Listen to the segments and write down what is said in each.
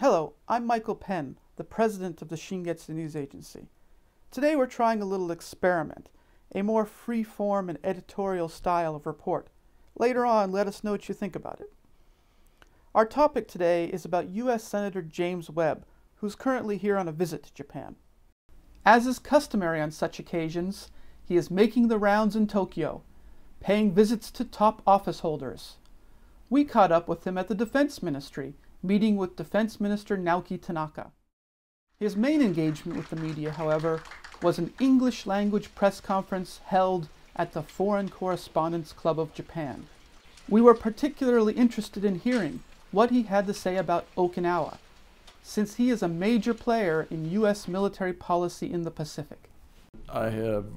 Hello, I'm Michael Penn, the president of the Shingetsu News Agency. Today we're trying a little experiment, a more free-form and editorial style of report. Later on, let us know what you think about it. Our topic today is about U.S. Senator James Webb, who's currently here on a visit to Japan. As is customary on such occasions, he is making the rounds in Tokyo, paying visits to top office holders. We caught up with him at the Defense Ministry, meeting with Defense Minister Naoki Tanaka. His main engagement with the media, however, was an English-language press conference held at the Foreign Correspondents Club of Japan. We were particularly interested in hearing what he had to say about Okinawa, since he is a major player in U.S. military policy in the Pacific. I have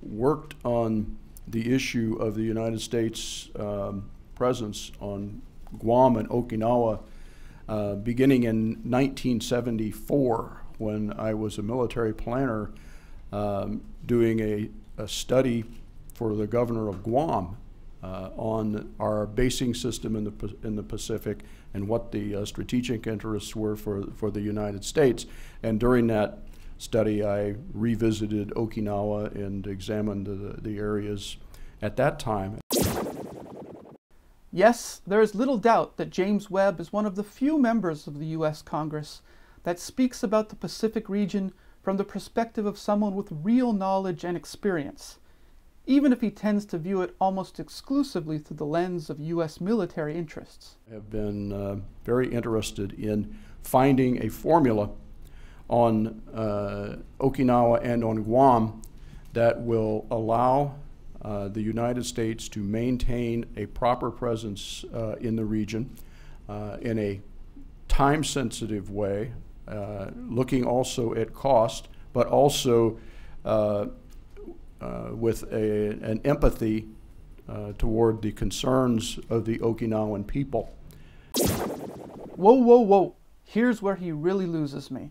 worked on the issue of the United States presence on Guam and Okinawa beginning in 1974, when I was a military planner doing a study for the governor of Guam on our basing system in the Pacific and what the strategic interests were for the United States. And during that study, I revisited Okinawa and examined the areas at that time. Yes, there is little doubt that James Webb is one of the few members of the U.S. Congress that speaks about the Pacific region from the perspective of someone with real knowledge and experience, even if he tends to view it almost exclusively through the lens of U.S. military interests. I have been very interested in finding a formula on Okinawa and on Guam that will allow the United States to maintain a proper presence in the region in a time-sensitive way, looking also at cost, but also with an empathy toward the concerns of the Okinawan people. Whoa, whoa, whoa. Here's where he really loses me.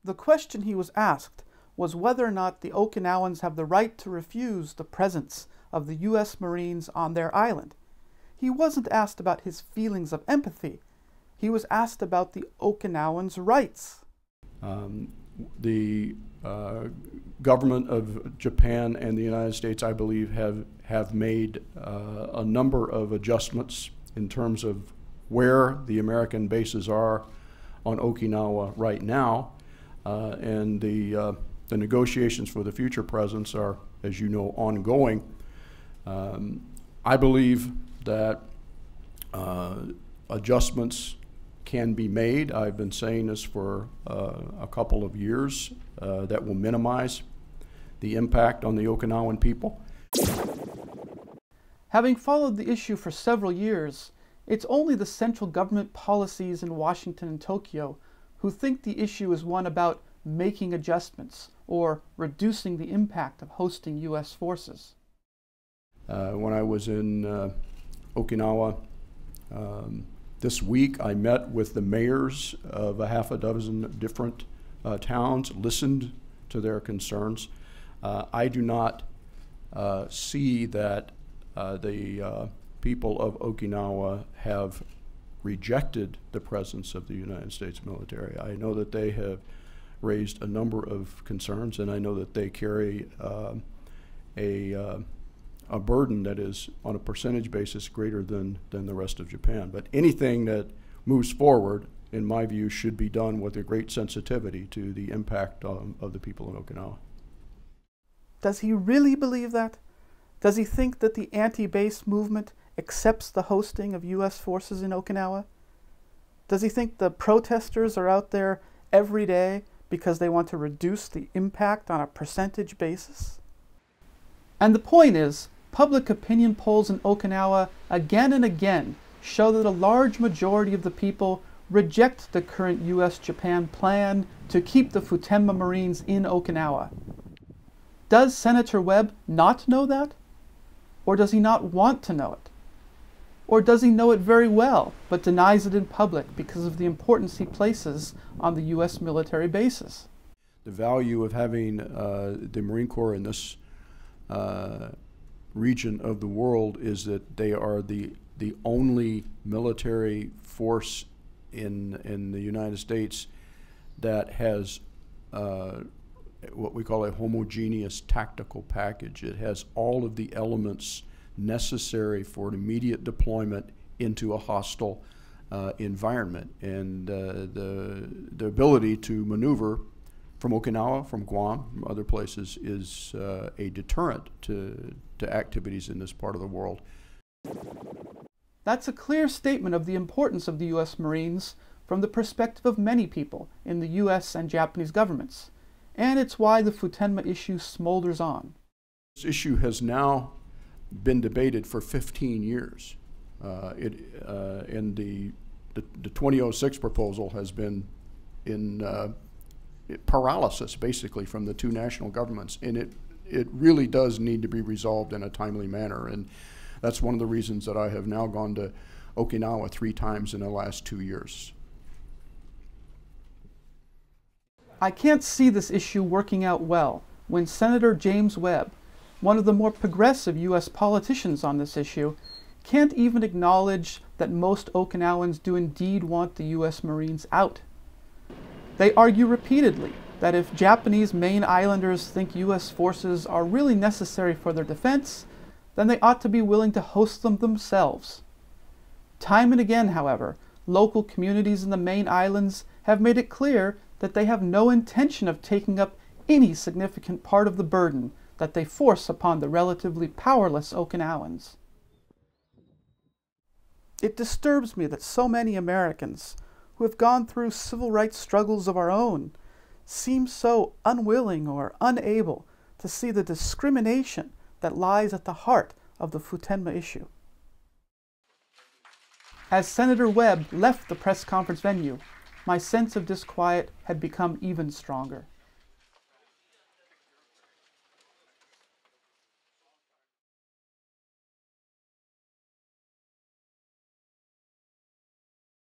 The question he was asked was whether or not the Okinawans have the right to refuse the presence of the U.S. Marines on their island. He wasn't asked about his feelings of empathy. He was asked about the Okinawans' rights. The government of Japan and the United States, I believe, have made a number of adjustments in terms of where the American bases are on Okinawa right now, and the negotiations for the future presence are, as you know, ongoing. I believe that adjustments can be made. I've been saying this for a couple of years, that will minimize the impact on the Okinawan people. Having followed the issue for several years, it's only the central government policies in Washington and Tokyo who think the issue is one about making adjustments or reducing the impact of hosting U.S. forces. When I was in Okinawa this week, I met with the mayors of a half a dozen different towns, listened to their concerns. I do not see that the people of Okinawa have rejected the presence of the United States military. I know that they have raised a number of concerns, and I know that they carry a burden that is, on a percentage basis, greater than the rest of Japan. But anything that moves forward, in my view, should be done with a great sensitivity to the impact of the people in Okinawa. Does he really believe that? Does he think that the anti-base movement accepts the hosting of U.S. forces in Okinawa? Does he think the protesters are out there every day because they want to reduce the impact on a percentage basis? And the point is, public opinion polls in Okinawa again and again show that a large majority of the people reject the current U.S.-Japan plan to keep the Futenma Marines in Okinawa. Does Senator Webb not know that? Or does he not want to know it? Or does he know it very well, but denies it in public because of the importance he places on the U.S. military bases? The value of having the Marine Corps in this region of the world is that they are the only military force in the United States that has what we call a homogeneous tactical package. It has all of the elements necessary for an immediate deployment into a hostile environment, and the ability to maneuver from Okinawa, from Guam, from other places is a deterrent to activities in this part of the world. That's a clear statement of the importance of the U.S. Marines from the perspective of many people in the U.S. and Japanese governments, and it's why the Futenma issue smolders on. This issue has now been debated for 15 years. And the 2006 proposal has been in paralysis, basically, from the two national governments, and it really does need to be resolved in a timely manner. And that's one of the reasons that I have now gone to Okinawa 3 times in the last 2 years. I can't see this issue working out well when Senator James Webb, one of the more progressive U.S. politicians on this issue, can't even acknowledge that most Okinawans do indeed want the U.S. Marines out. They argue repeatedly that if Japanese Maine Islanders think U.S. forces are really necessary for their defense, then they ought to be willing to host them themselves. Time and again, however, local communities in the Maine Islands have made it clear that they have no intention of taking up any significant part of the burden that they force upon the relatively powerless Okinawans. It disturbs me that so many Americans, who have gone through civil rights struggles of our own, seem so unwilling or unable to see the discrimination that lies at the heart of the Futenma issue. As Senator Webb left the press conference venue, my sense of disquiet had become even stronger.